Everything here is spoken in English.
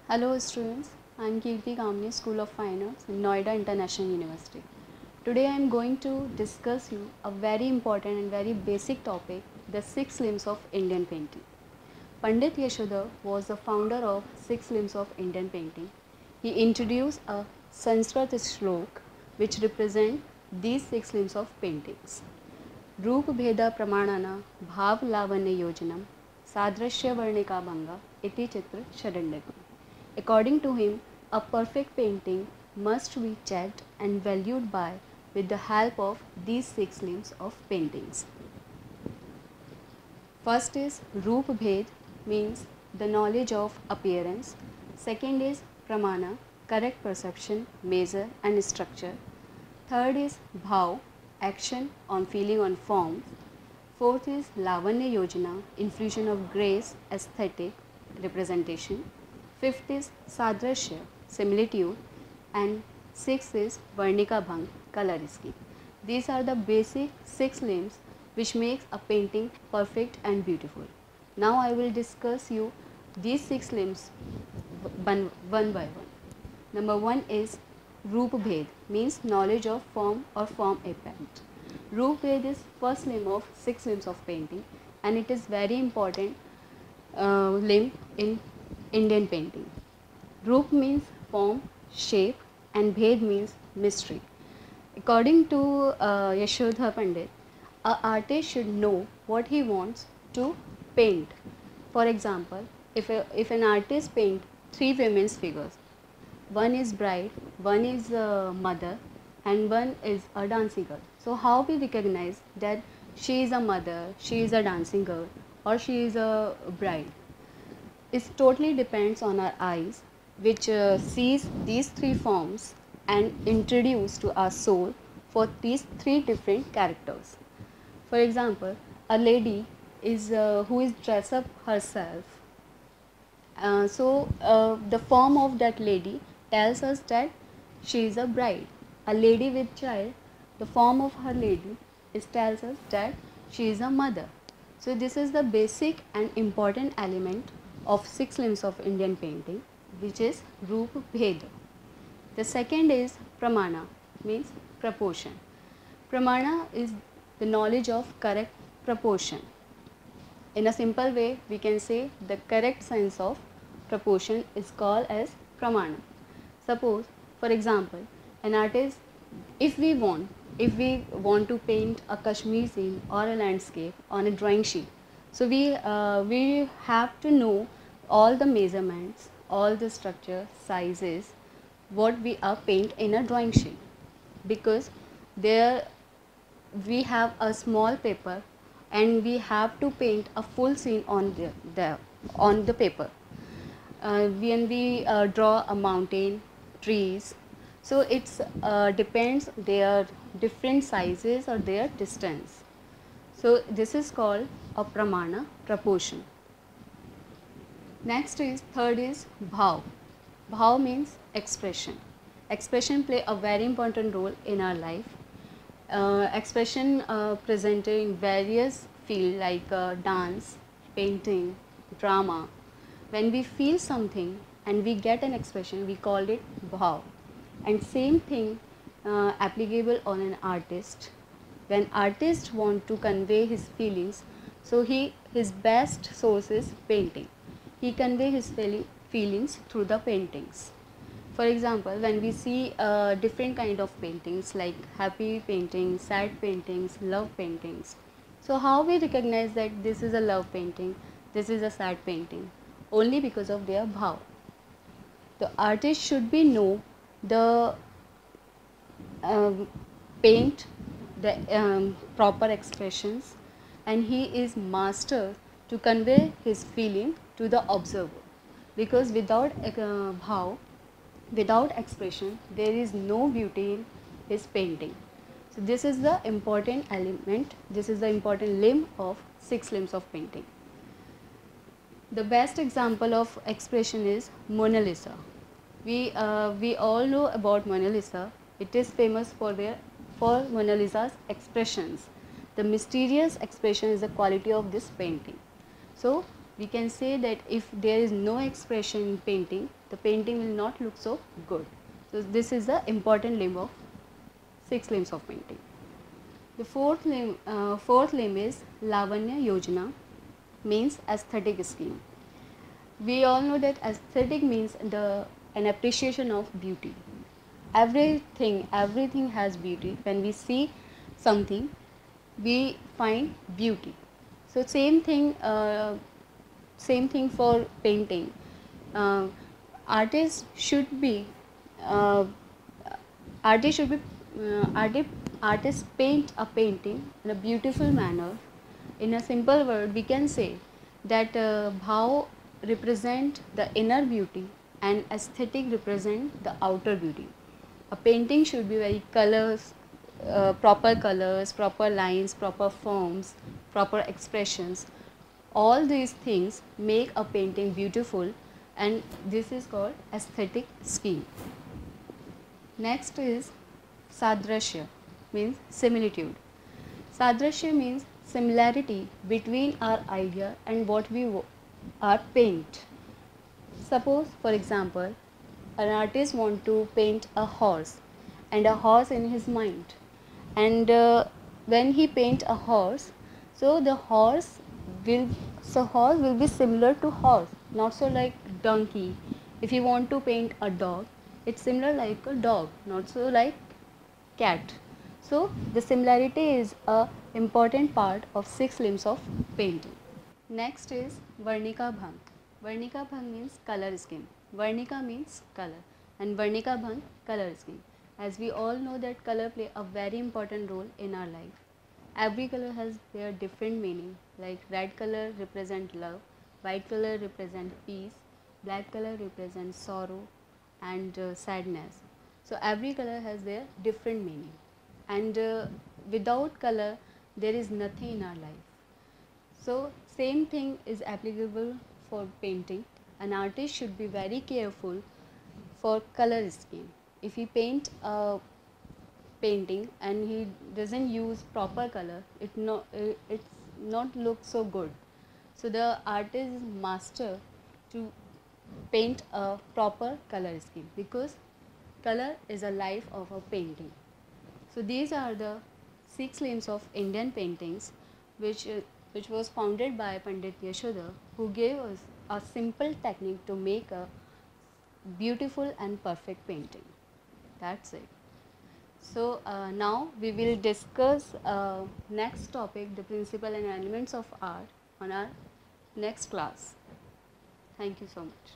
Hello students, I am Kirti Kamini, School of Fine Arts in Noida International University. Today I am going to discuss you a very important and very basic topic, the 6 limbs of Indian painting. Pandit Yashodhar was the founder of 6 limbs of Indian painting. He introduced a Sanskrit shlok which represent these 6 limbs of paintings. रूप भेद प्रमाणन भाव लावण्य योजनम सादृश्य वर्णिका भंगा इति चित्र शरण्यकम. According to him, a perfect painting must be checked and valued by with the help of these 6 limbs of paintings. First is Roop Bhed, means the knowledge of appearance. Second is Pramana, correct perception, measure and structure. Third is Bhav, action on feeling on form. Fourth is Lavanya Yojana, infusion of grace, aesthetic representation. Fifth is Sadrashya, similitude, and sixth is Varnika Bhang, color scheme. These are the basic 6 limbs which makes a painting perfect and beautiful. Now I will discuss you these 6 limbs one by one. Number 1 is Roop Bhed, means knowledge of form or form apparent. Roop Bhed is first limb of 6 limbs of painting and it is very important limb in Indian painting. Roop means form, shape and Bhed means mystery. According to Yashodhar Pandit, an artist should know what he wants to paint. For example, if an artist paints 3 women's figures, one is bride, one is mother and one is a dancing girl. So how we recognize that she is a mother, she is a dancing girl or she is a bride? It totally depends on our eyes which sees these 3 forms and introduce to our soul for these 3 different characters. For example, a lady is who is dressed up herself. The form of that lady tells us that she is a bride. A lady with child, the form of her lady tells us that she is a mother. So this is the basic and important element of 6 limbs of Indian painting, which is Roop Bhed. The second is Pramana, means proportion. Pramana is the knowledge of correct proportion. In a simple way, we can say the correct sense of proportion is called as Pramana. Suppose, for example, an artist, if we want to paint a Kashmir scene or a landscape on a drawing sheet, so we have to know all the measurements, all the structure, sizes, what we are paint in a drawing sheet, because there we have a small paper and we have to paint a full scene on the paper. When we draw a mountain, trees, so it's depends their different sizes or their distance. So this is called a Pramana, proportion. Next is third is Bhav. Bhav means expression. Expression play a very important role in our life. Expression presented in various fields like dance, painting, drama. When we feel something and we get an expression, we call it Bhav. And same thing applicable on an artist. When artist want to convey his feelings, so his best source is painting. He convey his feelings through the paintings. For example, when we see different kind of paintings like happy paintings, sad paintings, love paintings. So how we recognize that this is a love painting, this is a sad painting? Only because of their bhav. The artist should be know the paint, the proper expressions, and he is master to convey his feeling to the observer, because without bhav, without expression, there is no beauty in his painting. So this is the important element, this is the important limb of 6 limbs of painting. The best example of expression is Mona Lisa. We all know about Mona Lisa. It is famous for Mona Lisa's expressions. The mysterious expression is the quality of this painting. So we can say that if there is no expression in painting, the painting will not look so good. So this is the important limb of 6 limbs of painting. The fourth limb is Lavanya Yojana, means aesthetic scheme. We all know that aesthetic means an appreciation of beauty. Everything has beauty. When we see something, we find beauty. So same thing for painting. Artists should be uh, artists should be artists paint a painting in a beautiful manner. In a simple word, we can say that bhav represent the inner beauty and aesthetic represent the outer beauty. A painting should be very proper colors, proper lines, proper forms, proper expressions. All these things make a painting beautiful, and this is called aesthetic scheme. Next is Sadrashya, means similitude. Sadrashya means similarity between our idea and what we are paint. Suppose, for example, an artist want to paint a horse and a horse in his mind, and when he paint a horse, so the horse will be similar to horse, not so like donkey. If you want to paint a dog, it's similar like a dog, not so like cat. So the similarity is a important part of 6 limbs of painting. Next is Varnika Bhang. Varnika Bhang means color scheme. Varnika means color and Varnika Bhang color scheme. As we all know that color play a very important role in our life. Every color has their different meaning, like red color represent love, white color represent peace, black color represents sorrow and sadness. So every color has their different meaning, and without color there is nothing in our life. So same thing is applicable for painting. An artist should be very careful for color scheme. If he paint a painting and he doesn't use proper color, it's not look so good. So the artist is master to paint a proper color scheme, because color is a life of a painting. So these are the 6 limbs of Indian paintings, which was founded by Pandit Yashoda, who gave us a simple technique to make a beautiful and perfect painting. That's it. So now we will discuss next topic, the principle and elements of art, on our next class. Thank you so much.